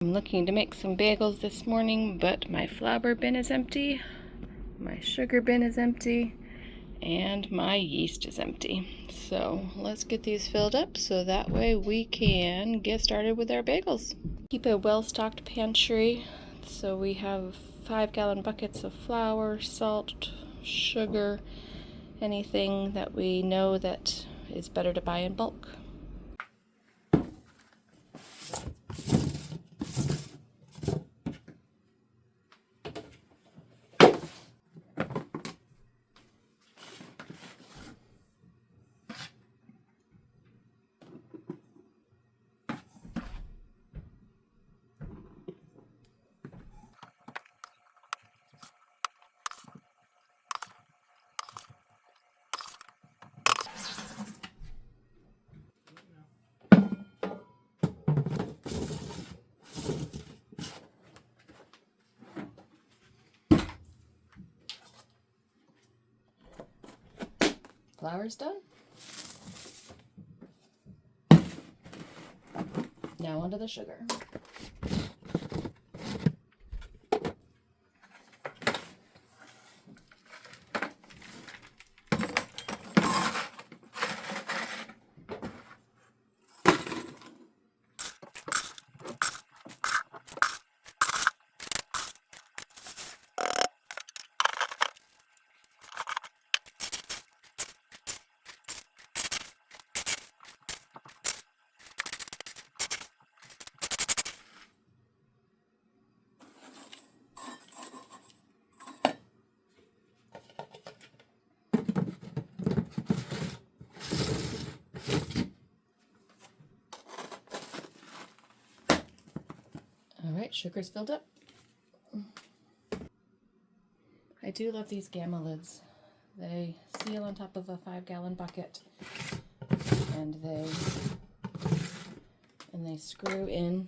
I'm looking to make some bagels this morning, but my flour bin is empty, my sugar bin is empty, and my yeast is empty. So let's get these filled up so that way we can get started with our bagels. Keep a well-stocked pantry, so we have 5-gallon buckets of flour, salt, sugar, anything that we know that is better to buy in bulk. Flour's done. Now onto the sugar. Alright, sugar's filled up. I do love these gamma lids. They seal on top of a 5-gallon bucket and they screw in.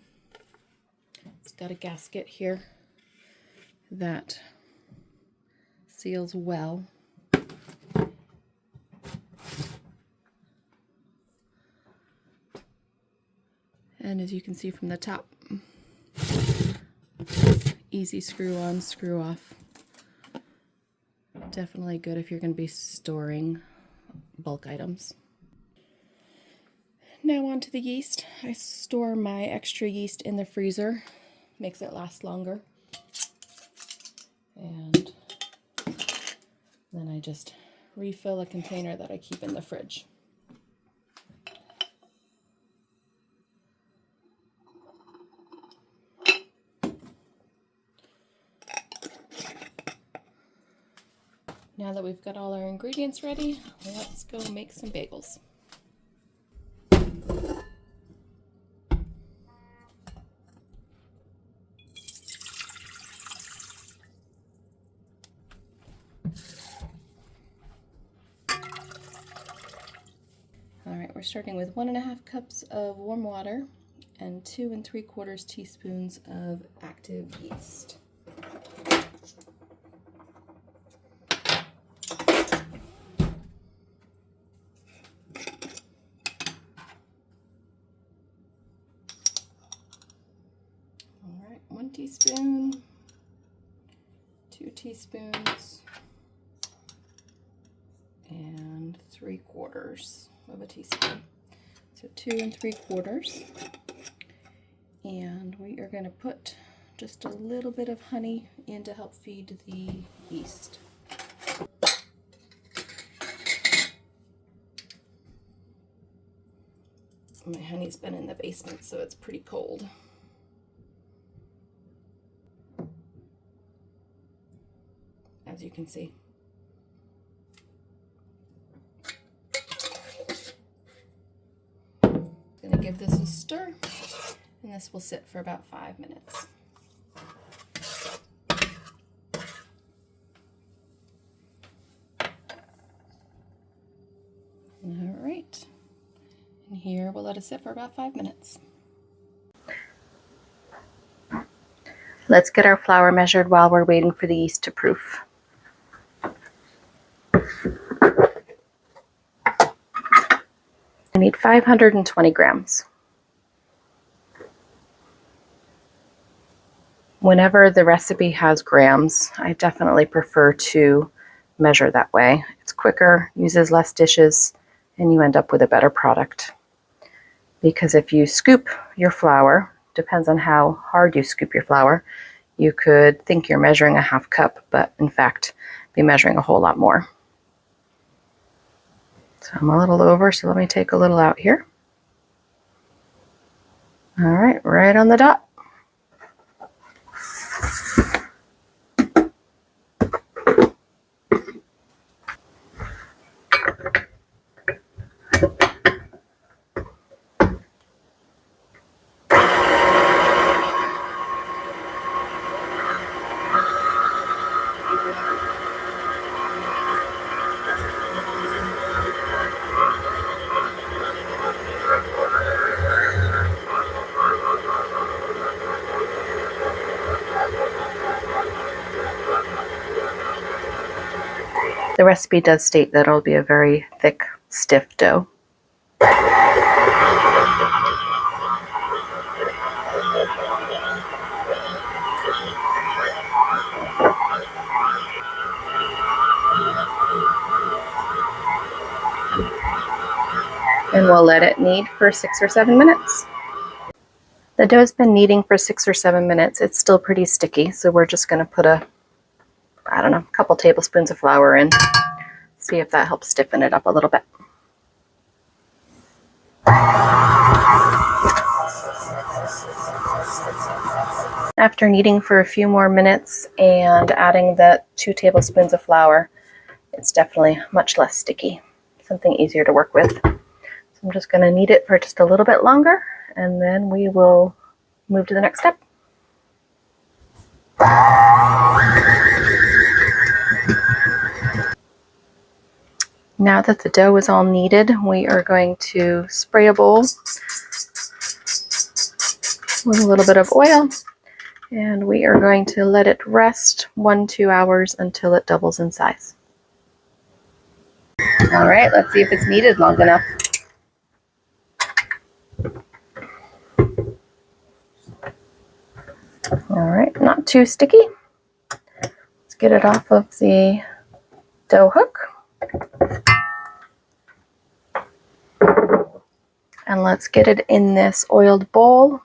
It's got a gasket here that seals well. And as you can see from the top, easy screw on, screw off. Definitely good if you're going to be storing bulk items. Now on to the yeast. I store my extra yeast in the freezer. Makes it last longer. And then I just refill a container that I keep in the fridge. Now that we've got all our ingredients ready, let's go make some bagels. Alright, we're starting with 1.5 cups of warm water and 2 3/4 teaspoons of active yeast. Alright, 1 teaspoon, 2 teaspoons, and 3/4 of a teaspoon. So 2 3/4. And we are going to put just a little bit of honey in to help feed the yeast. My honey's been in the basement, so it's pretty cold. As you can see. I'm going to give this a stir, and this will sit for about 5 minutes. All right, and here we'll let it sit for about 5 minutes. Let's get our flour measured while we're waiting for the yeast to proof. I need 520 grams. Whenever the recipe has grams, I definitely prefer to measure that way. It's quicker, uses less dishes, and you end up with a better product. Because if you scoop your flour, depends on how hard you scoop your flour, you could think you're measuring a half cup, but in fact, be measuring a whole lot more. So I'm a little over, so let me take a little out here. All right, right on the dot. The recipe does state that it'll be a very thick, stiff dough. And we'll let it knead for 6 or 7 minutes. The dough's been kneading for 6 or 7 minutes. It's still pretty sticky, so we're just going to put a couple tablespoons of flour in. See if that helps stiffen it up a little bit. After kneading for a few more minutes and adding the 2 tablespoons of flour, it's definitely much less sticky. Something easier to work with. So I'm just going to knead it for just a little bit longer, and then we will move to the next step. Now that the dough is all kneaded, we are going to spray a bowl with a little bit of oil, and we are going to let it rest 1-2 hours until it doubles in size. All right, let's see if it's kneaded long enough. All right, not too sticky. Let's get it off of the dough hook. And let's get it in this oiled bowl.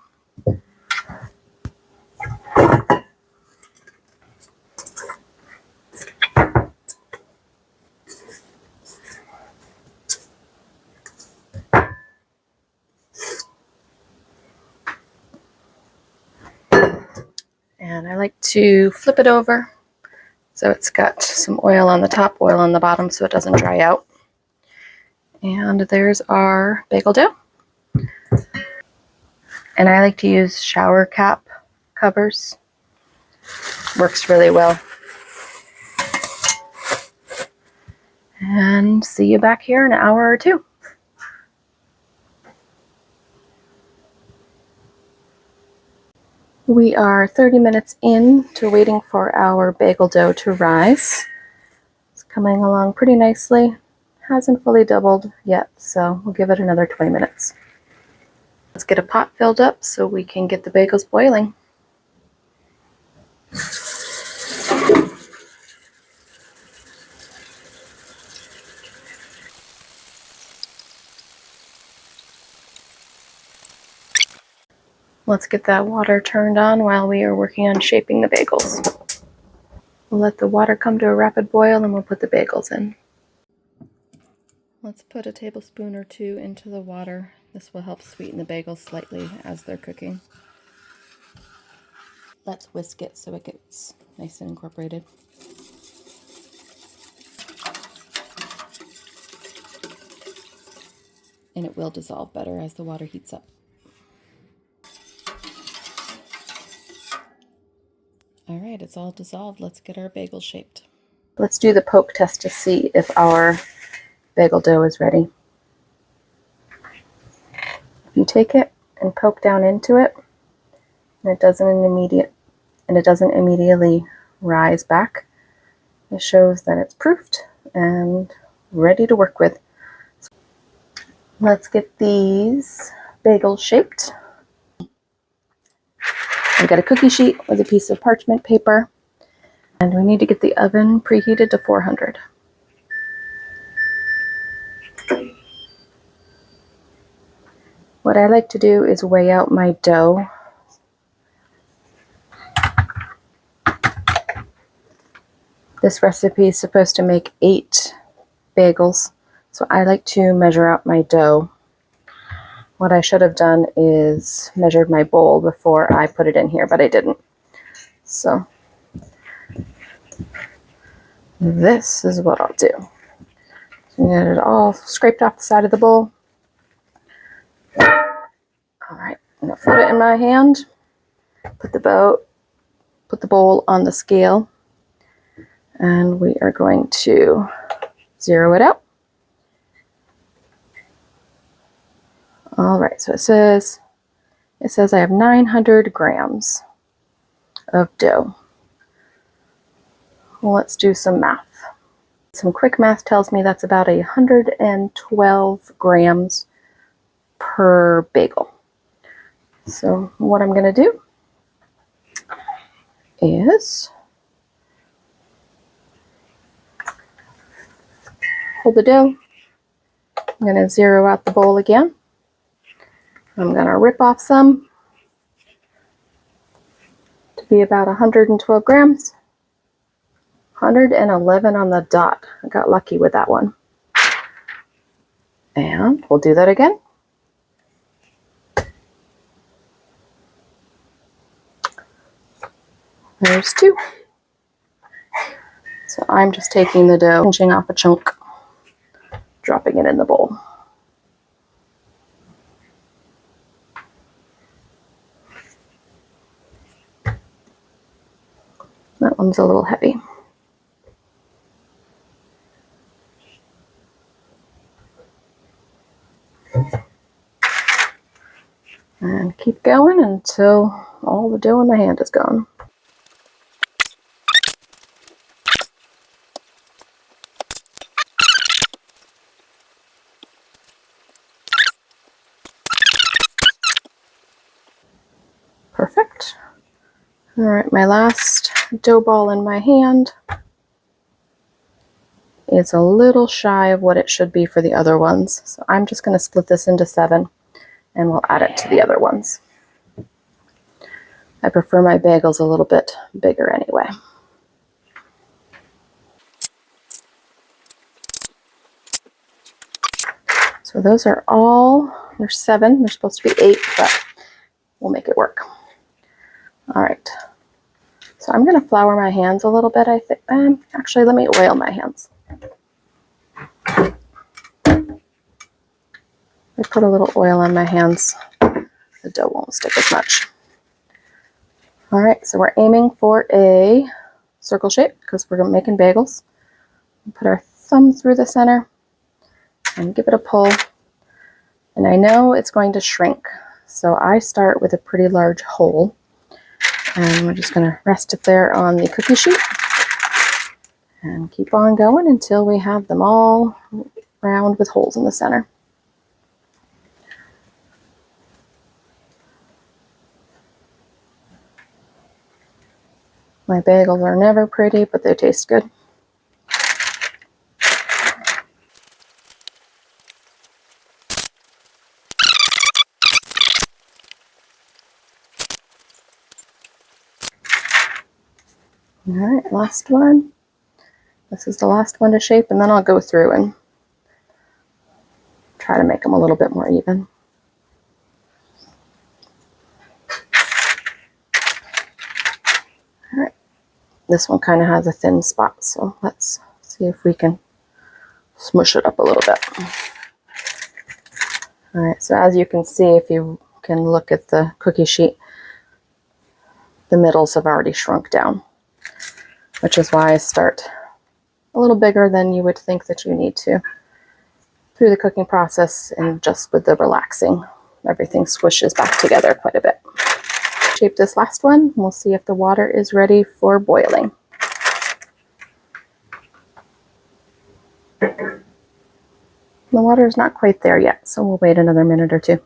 And I like to flip it over so it's got some oil on the top, oil on the bottom so it doesn't dry out. And there's our bagel dough. And I like to use shower cap covers. Works really well. And see you back here in an hour or 2. We are 30 minutes in to waiting for our bagel dough to rise. It's coming along pretty nicely. Hasn't fully doubled yet, so we'll give it another 20 minutes. Let's get a pot filled up so we can get the bagels boiling. Let's get that water turned on while we are working on shaping the bagels. We'll let the water come to a rapid boil and we'll put the bagels in. Let's put a tablespoon or 2 into the water. This will help sweeten the bagels slightly as they're cooking. Let's whisk it so it gets nice and incorporated. And it will dissolve better as the water heats up. All right, it's all dissolved. Let's get our bagels shaped. Let's do the poke test to see if our bagel dough is ready. If you take it and poke down into it, and it doesn't immediately rise back, it shows that it's proofed and ready to work with. Let's get these bagels shaped. I've got a cookie sheet with a piece of parchment paper, and we need to get the oven preheated to 400. What I like to do is weigh out my dough. This recipe is supposed to make 8 bagels, so I like to measure out my dough. What I should have done is measured my bowl before I put it in here, but I didn't. So this is what I'll do. Get it all scraped off the side of the bowl. All right, I'm gonna put it in my hand, put the bowl on the scale, and we are going to zero it out. All right, so it says I have 900 grams of dough. Well, let's do some math. Some quick math tells me that's about 112 grams per bagel. So what I'm going to do is hold the dough. I'm going to zero out the bowl again. I'm going to rip off some to be about 112 grams. 111 on the dot. I got lucky with that one. And we'll do that again. There's 2. So I'm just taking the dough, pinching off a chunk, dropping it in the bowl. That one's a little heavy. And keep going until all the dough in the hand is gone. Perfect. All right, my last dough ball in my hand. It's a little shy of what it should be for the other ones. So I'm just going to split this into 7 and we'll add it to the other ones. I prefer my bagels a little bit bigger anyway. So those are all, there's 7. There's supposed to be 8, but we'll make it work. All right. So I'm going to flour my hands a little bit, I think. Actually, let me oil my hands. I put a little oil on my hands. The dough won't stick as much. All right, so we're aiming for a circle shape because we're making bagels. Put our thumb through the center and give it a pull. And I know it's going to shrink, so I start with a pretty large hole. And we're just going to rest it there on the cookie sheet and keep on going until we have them all round with holes in the center. My bagels are never pretty, but they taste good. All right, last one. This is the last one to shape, and then I'll go through and try to make them a little bit more even. All right, this one kind of has a thin spot, so let's see if we can smush it up a little bit. All right, so as you can see, if you can look at the cookie sheet, the middles have already shrunk down, which is why I start a little bigger than you would think that you need to through the cooking process, and just with the relaxing, everything squishes back together quite a bit. Shape this last one. We'll see if the water is ready for boiling. The water is not quite there yet, so we'll wait another minute or 2.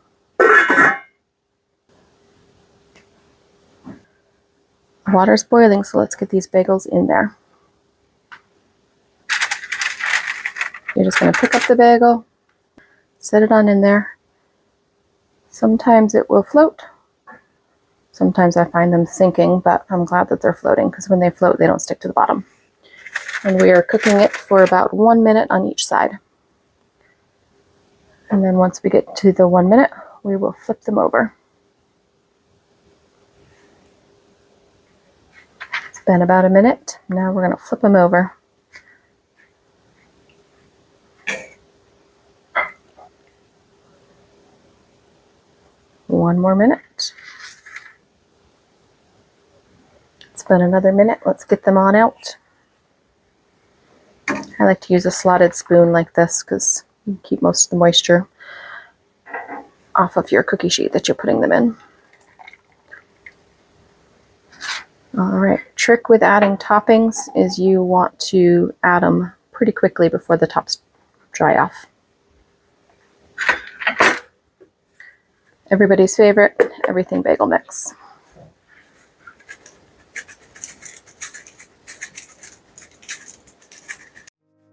Water's boiling, so let's get these bagels in there. You're just going to pick up the bagel, set it on in there. Sometimes it will float. Sometimes I find them sinking, but I'm glad that they're floating because when they float, they don't stick to the bottom. And we are cooking it for about 1 minute on each side. And then once we get to the 1 minute, we will flip them over. It's been about a minute. Now we're going to flip them over. One more minute. It's been another minute. Let's get them on out. I like to use a slotted spoon like this because you keep most of the moisture off of your cookie sheet that you're putting them in. All right, trick with adding toppings is you want to add them pretty quickly before the tops dry off. Everybody's favorite, everything bagel mix.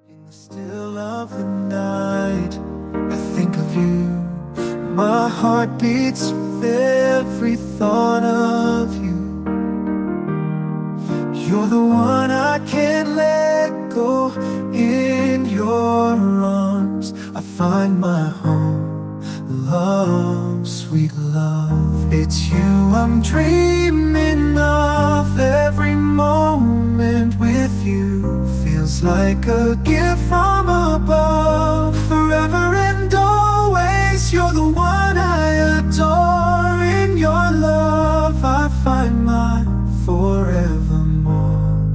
In the still of the night, I think of you. My heart beats with every thought of you. You're the one I can't let go. In your arms I find my home. Love, sweet love, it's you I'm dreaming of. Every moment with you feels like a gift from above. Forever and always, you're the one I adore. In your love I find my forevermore.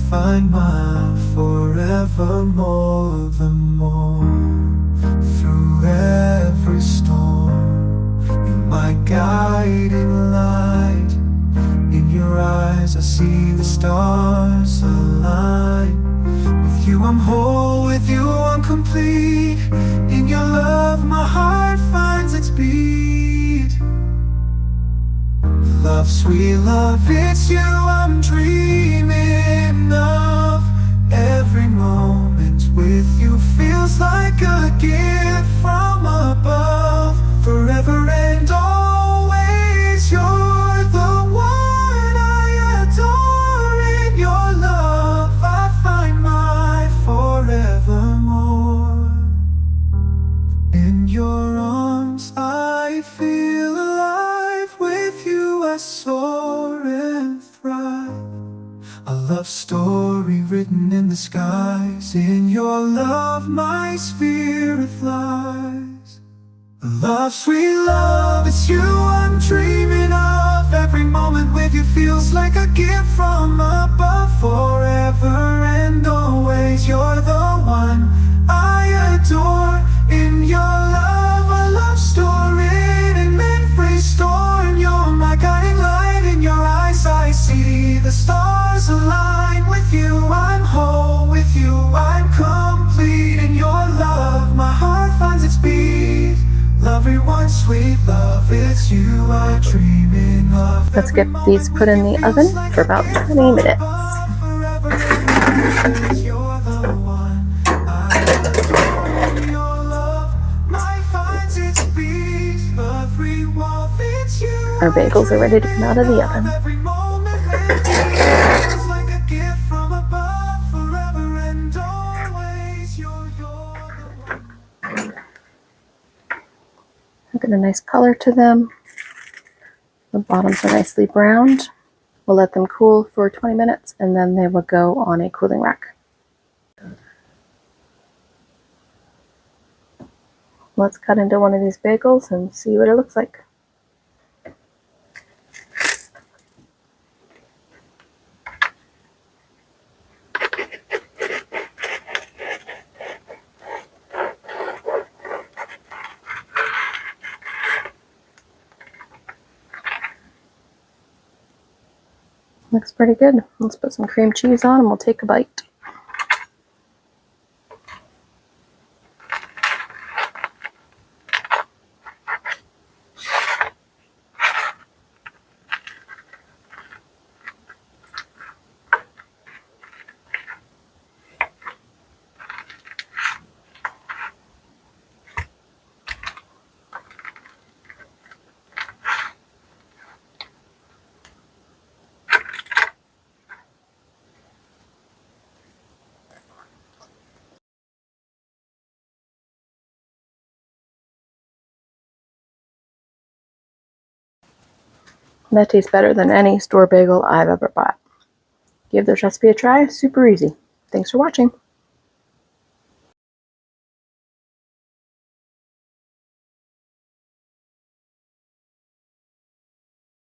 Find my forevermore, the more. Through every storm, you're my guiding light. In your eyes I see the stars align. With you I'm whole, with you I'm complete. In your love my heart finds its beat. Love, sweet love, it's you I'm dreaming of. Every moment with you feels like a gift from above. Forever and always, you're the one I adore. In your love I find my forevermore. In your arms I feel alive. With you I soar and thrive. A love story written in the skies. In your love my spirit flies. Love, sweet love, it's you I'm dreaming of. Every moment with you feels like a gift from above. Forever and always, you're the one I adore. In your love a love story in memory stored. You're my guiding light. In your eyes I see the stars align. With you I'm whole, with you I'm complete. In your love my heart finds its beat. Everyone, sweet love, it's you I'm dreaming of. Let's get these put in the oven for about 20 minutes. You're the one I adore. Your love, my finds its beat. Every wall fits you. Our bagels are ready to come out of the oven. Every moment feels like a gift from above. Forever and always, you're the one. Get a nice color to them. The bottoms are nicely browned. We'll let them cool for 20 minutes and then they will go on a cooling rack. Let's cut into one of these bagels and see what it looks like. Looks pretty good. Let's put some cream cheese on and we'll take a bite. That tastes better than any store bagel I've ever bought. Give this recipe a try, super easy. Thanks for watching.